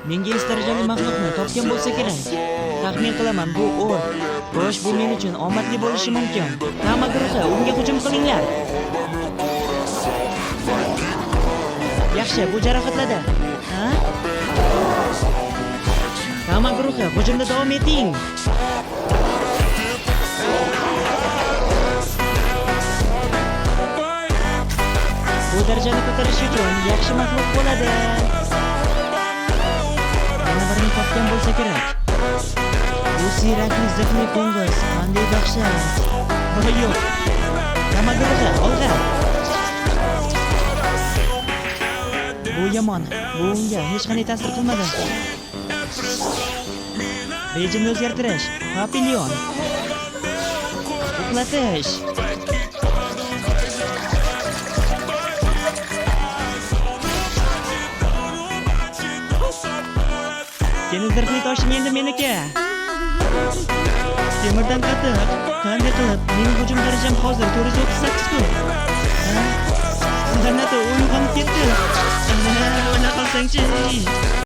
Menga S darajali maxluqni topgan bo'lsa kerak. Taxmin qilaman, bu ork. Xo'sh, bu men uchun omadli bo'lishi mumkin. Hamma guruhi unga hujum qilinglar. Yaxshi, bu jarohatladi. Ha? Hamma guruhi hujumda davom eting. Bu darajani ko'tarish uchun yaxshi maxluq bo'ladi. Yana birini topgan bo'lsa kerak. Bu siyrakli zirhli qo'ng'iz qanday dahshat. Voy yo'q. Hamma guruhi olg'a. Bu yomon. Bu unga hech qanday ta'sir qilmadi. Rejimni o'zgartirish. Papilyon. Uxlatish. Seni zirhli toshing endi meniki. Temirdan qattiq. Qanday qilib? Mening hujum darajam hozir 438 ku. Granata uyg'onib ketdi. Ana, o'yna qolsang-chi.